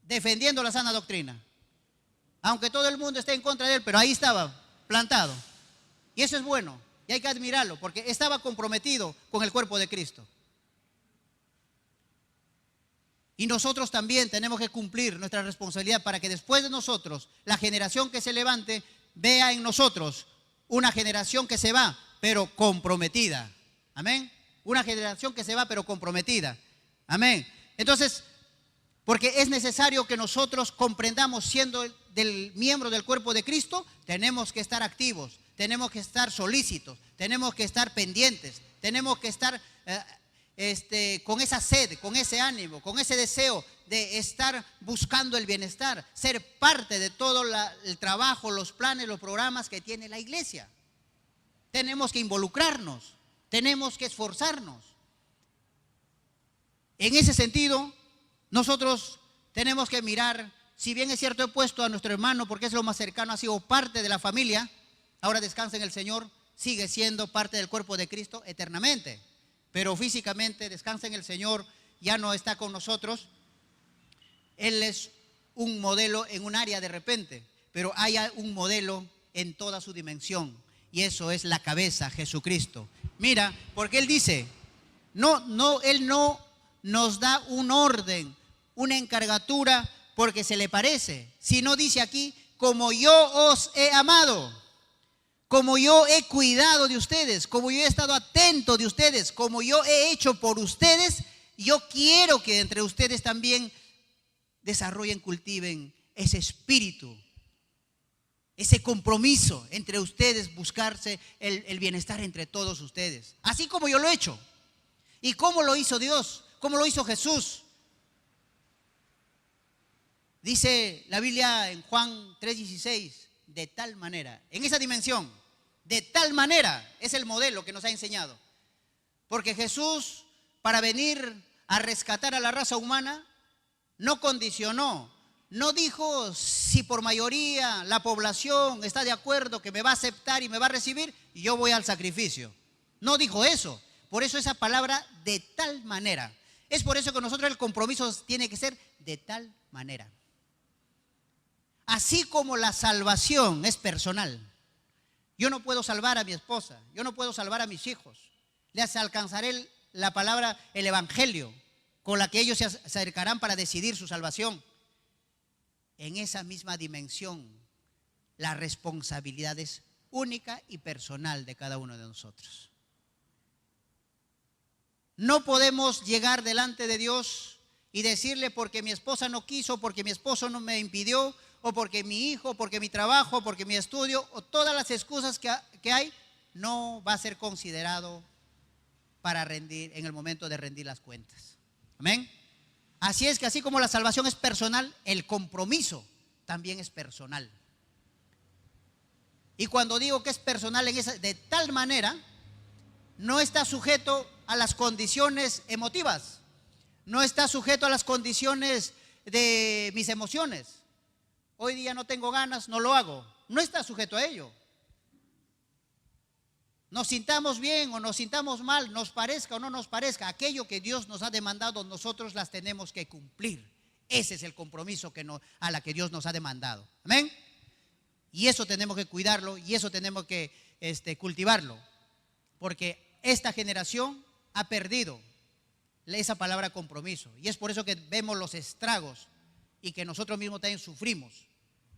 S1: defendiendo la sana doctrina. Aunque todo el mundo esté en contra de él, pero ahí estaba, plantado. Y eso es bueno, y hay que admirarlo, porque estaba comprometido con el cuerpo de Cristo. Y nosotros también tenemos que cumplir nuestra responsabilidad para que después de nosotros, la generación que se levante, vea en nosotros una generación que se va, pero comprometida. Amén. Una generación que se va, pero comprometida. Amén. Entonces, porque es necesario que nosotros comprendamos, siendo del miembro del cuerpo de Cristo, tenemos que estar activos, tenemos que estar solícitos, tenemos que estar pendientes, tenemos que estar con esa sed, con ese ánimo, con ese deseo de estar buscando el bienestar, ser parte de todo el trabajo, los planes, los programas que tiene la iglesia. Tenemos que involucrarnos, tenemos que esforzarnos. En ese sentido, nosotros tenemos que mirar, si bien es cierto, he puesto a nuestro hermano porque es lo más cercano, ha sido parte de la familia, ahora descansa en el Señor, sigue siendo parte del cuerpo de Cristo eternamente, pero físicamente descansa en el Señor, ya no está con nosotros. Él es un modelo en un área de repente, pero hay un modelo en toda su dimensión, y eso es la cabeza, Jesucristo. Mira, porque Él dice, Él no nos da un orden, una encargatura porque se le parece, sino dice aquí, como yo os he amado, como yo he cuidado de ustedes, como yo he estado atento de ustedes, como yo he hecho por ustedes, yo quiero que entre ustedes también desarrollen, cultiven ese espíritu, ese compromiso entre ustedes, buscarse el bienestar entre todos ustedes, así como yo lo he hecho. ¿Y cómo lo hizo Dios? ¿Cómo lo hizo Jesús? Dice la Biblia en Juan 3:16, de tal manera, en esa dimensión, de tal manera es el modelo que nos ha enseñado. Porque Jesús, para venir a rescatar a la raza humana, no condicionó, no dijo si por mayoría la población está de acuerdo que me va a aceptar y me va a recibir, yo voy al sacrificio. No dijo eso. Por eso esa palabra, de tal manera. Es por eso que nosotros el compromiso tiene que ser de tal manera. Así como la salvación es personal. Yo no puedo salvar a mi esposa, yo no puedo salvar a mis hijos. Les alcanzaré la palabra, el evangelio, con la que ellos se acercarán para decidir su salvación. En esa misma dimensión, la responsabilidad es única y personal de cada uno de nosotros. No podemos llegar delante de Dios y decirle porque mi esposa no quiso, porque mi esposo no me impidió, o porque mi hijo, porque mi trabajo, porque mi estudio, o todas las excusas que hay, no va a ser considerado para rendir, en el momento de rendir las cuentas. Amén. Así es que así como la salvación es personal, el compromiso también es personal. Y cuando digo que es personal, de tal manera, no está sujeto a las condiciones emotivas, no está sujeto a las condiciones de mis emociones. Hoy día no tengo ganas, no lo hago. No está sujeto a ello. Nos sintamos bien o nos sintamos mal, nos parezca o no nos parezca, aquello que Dios nos ha demandado, nosotros las tenemos que cumplir. Ese es el compromiso a la que Dios nos ha demandado. Amén. Y eso tenemos que cuidarlo y eso tenemos que cultivarlo. Porque esta generación ha perdido esa palabra compromiso. Y es por eso que vemos los estragos y que nosotros mismos también sufrimos.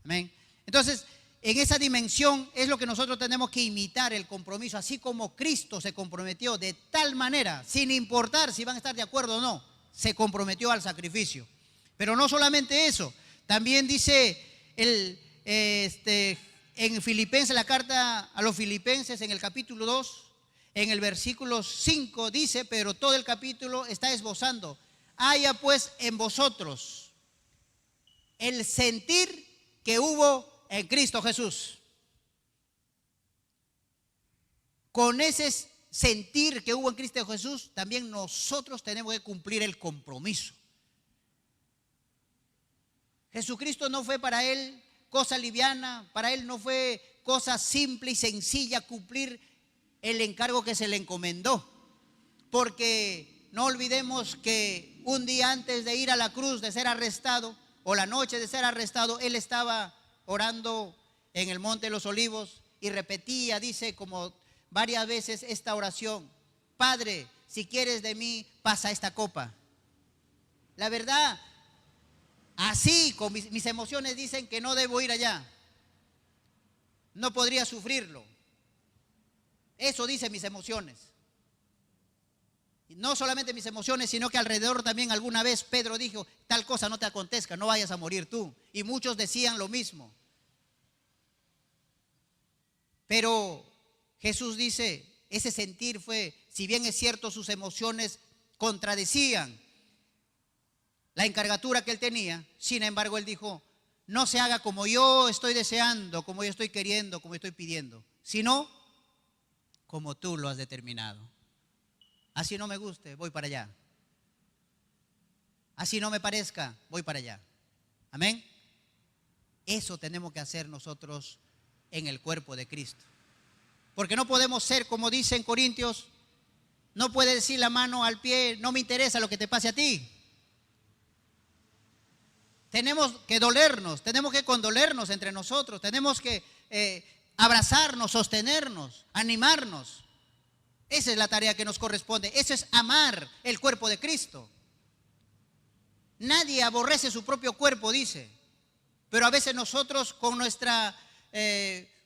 S1: Amén. Entonces, en esa dimensión es lo que nosotros tenemos que imitar, el compromiso, así como Cristo se comprometió de tal manera, sin importar si van a estar de acuerdo o no, se comprometió al sacrificio. Pero no solamente eso, también dice en Filipenses, la carta a los Filipenses, en el capítulo 2, en el versículo 5 dice, pero todo el capítulo está esbozando: haya pues en vosotros el sentir que hubo en Cristo Jesús. Con ese sentir que hubo en Cristo Jesús, también nosotros tenemos que cumplir el compromiso. Jesucristo no fue para él cosa liviana, para él no fue cosa simple y sencilla cumplir el encargo que se le encomendó, porque no olvidemos que un día antes de ir a la cruz, de ser arrestado, o la noche de ser arrestado, él estaba orando en el Monte de los Olivos y repetía, dice como varias veces esta oración: Padre, si quieres de mí, pasa esta copa. La verdad, así con mis emociones dicen que no debo ir allá, no podría sufrirlo. Eso dicen mis emociones. Y no solamente mis emociones, sino que alrededor también alguna vez Pedro dijo: tal cosa no te acontezca, no vayas a morir tú. Y muchos decían lo mismo. Pero Jesús dice, ese sentir fue, si bien es cierto sus emociones contradecían la encargatura que él tenía, sin embargo él dijo: no se haga como yo estoy deseando, como yo estoy queriendo, como estoy pidiendo, sino como tú lo has determinado. Así no me guste, voy para allá. Así no me parezca, voy para allá. Amén. Eso tenemos que hacer nosotros en el cuerpo de Cristo. Porque no podemos ser, como dice en Corintios, no puede decir la mano al pie: no me interesa lo que te pase a ti. Tenemos que dolernos, tenemos que condolernos entre nosotros, tenemos que abrazarnos, sostenernos, animarnos. Esa es la tarea que nos corresponde. Eso es amar el cuerpo de Cristo. Nadie aborrece su propio cuerpo, dice. Pero a veces nosotros, con nuestra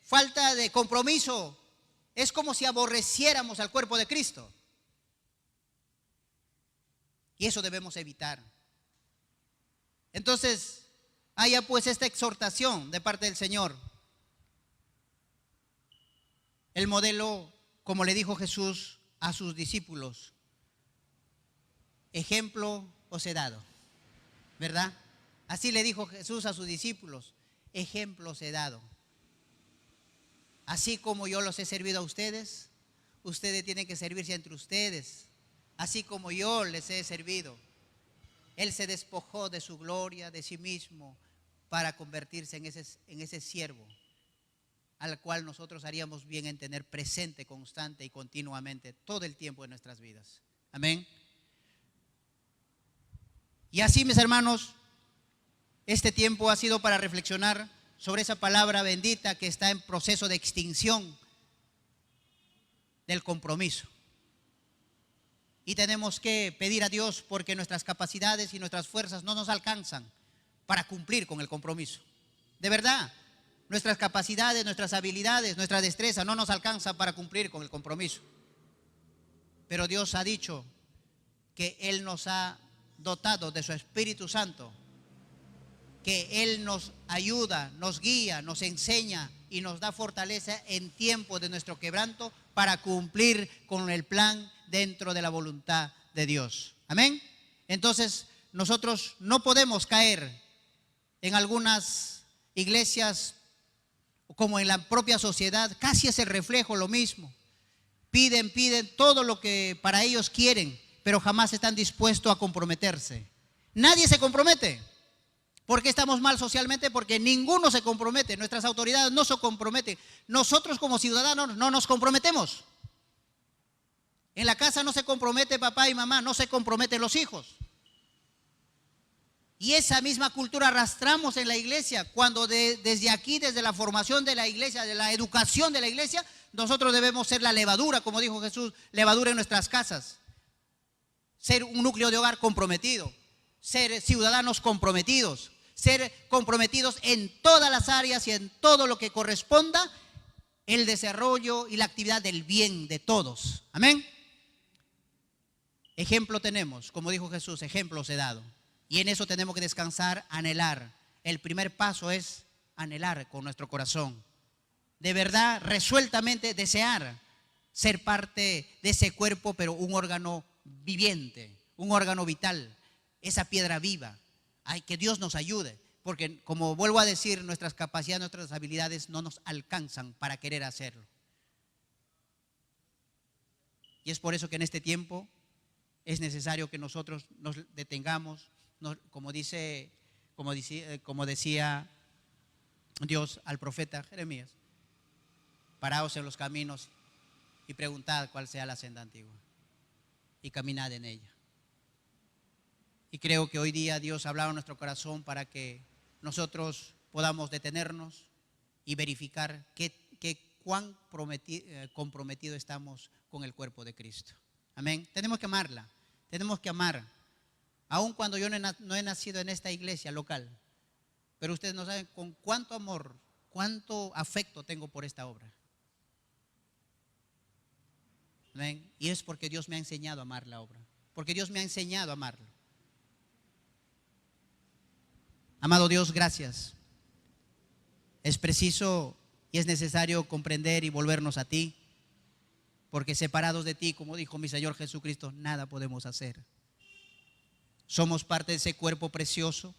S1: falta de compromiso, es como si aborreciéramos al cuerpo de Cristo. Y eso debemos evitar. Entonces, haya pues esta exhortación de parte del Señor. El modelo, como le dijo Jesús a sus discípulos: ejemplo os he dado, ¿verdad? Así le dijo Jesús a sus discípulos: ejemplo os he dado. Así como yo los he servido a ustedes, ustedes tienen que servirse entre ustedes. Así como yo les he servido. Él se despojó de su gloria, de sí mismo, para convertirse en ese siervo al cual nosotros haríamos bien en tener presente, constante y continuamente todo el tiempo de nuestras vidas. Amén. Y así, mis hermanos, este tiempo ha sido para reflexionar sobre esa palabra bendita que está en proceso de extinción, del compromiso. Y tenemos que pedir a Dios, porque nuestras capacidades y nuestras fuerzas no nos alcanzan para cumplir con el compromiso. De verdad, nuestras capacidades, nuestras habilidades, nuestra destreza no nos alcanza para cumplir con el compromiso. Pero Dios ha dicho que Él nos ha dotado de su Espíritu Santo, que Él nos ayuda, nos guía, nos enseña y nos da fortaleza en tiempo de nuestro quebranto para cumplir con el plan dentro de la voluntad de Dios. Amén. Entonces, nosotros no podemos caer en algunas iglesias, como en la propia sociedad, casi es el reflejo lo mismo. Piden todo lo que para ellos quieren, pero jamás están dispuestos a comprometerse. Nadie se compromete. ¿Por qué estamos mal socialmente? Porque ninguno se compromete. Nuestras autoridades no se comprometen. Nosotros como ciudadanos no nos comprometemos. En la casa no se compromete papá y mamá, no se comprometen los hijos. Y esa misma cultura arrastramos en la iglesia, cuando desde aquí, desde la formación de la iglesia, de la educación de la iglesia, nosotros debemos ser la levadura, como dijo Jesús, levadura en nuestras casas. Ser un núcleo de hogar comprometido, ser ciudadanos comprometidos, ser comprometidos en todas las áreas y en todo lo que corresponda el desarrollo y la actividad del bien de todos. Amén. Ejemplo tenemos, como dijo Jesús, ejemplos he dado. Y en eso tenemos que descansar, anhelar. El primer paso es anhelar con nuestro corazón. De verdad, resueltamente desear ser parte de ese cuerpo, pero un órgano viviente, un órgano vital, esa piedra viva. Ay, que Dios nos ayude, porque como vuelvo a decir, nuestras capacidades, nuestras habilidades no nos alcanzan para querer hacerlo. Y es por eso que en este tiempo es necesario que nosotros nos detengamos, como decía Dios al profeta Jeremías: paraos en los caminos y preguntad cuál sea la senda antigua y caminad en ella. Y creo que hoy día Dios ha hablado en nuestro corazón para que nosotros podamos detenernos y verificar cuán comprometido estamos con el cuerpo de Cristo. Amén. Tenemos que amarla, tenemos que amar. Aun cuando yo no he nacido en esta iglesia local, pero ustedes no saben con cuánto amor, cuánto afecto tengo por esta obra. Amén. Y es porque Dios me ha enseñado a amar la obra, porque Dios me ha enseñado a amarlo. Amado Dios, gracias. Es preciso y es necesario comprender y volvernos a ti, porque separados de ti, como dijo mi Señor Jesucristo, nada podemos hacer. Somos parte de ese cuerpo precioso,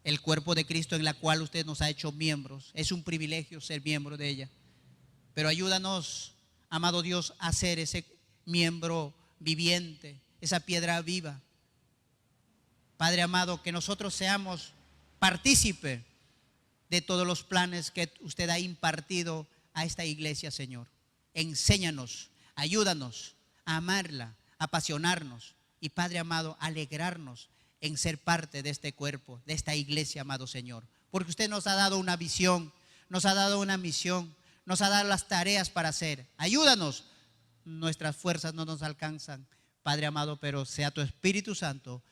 S1: el cuerpo de Cristo, en la cual usted nos ha hecho miembros. Es un privilegio ser miembro de ella, pero ayúdanos, amado Dios, a ser ese miembro viviente, esa piedra viva. Padre amado, que nosotros seamos partícipe de todos los planes que usted ha impartido a esta iglesia, Señor. Enséñanos, ayúdanos a amarla, a apasionarnos y, Padre amado, alegrarnos en ser parte de este cuerpo, de esta iglesia, amado Señor. Porque usted nos ha dado una visión, nos ha dado una misión, nos ha dado las tareas para hacer. Ayúdanos, nuestras fuerzas no nos alcanzan, Padre amado, pero sea tu Espíritu Santo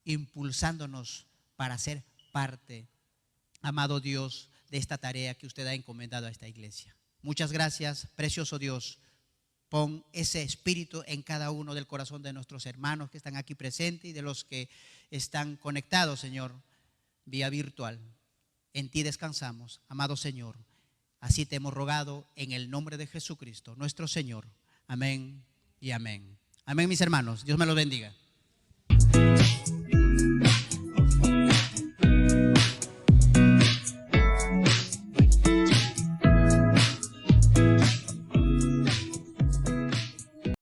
S1: impulsándonos para ser parte, amado Dios, de esta tarea que usted ha encomendado a esta iglesia. Muchas gracias, precioso Dios. Pon ese espíritu en cada uno del corazón de nuestros hermanos que están aquí presentes y de los que están conectados, Señor, vía virtual. En ti descansamos, amado Señor. Así te hemos rogado en el nombre de Jesucristo, nuestro Señor. Amén y amén. Amén, mis hermanos. Dios me los bendiga.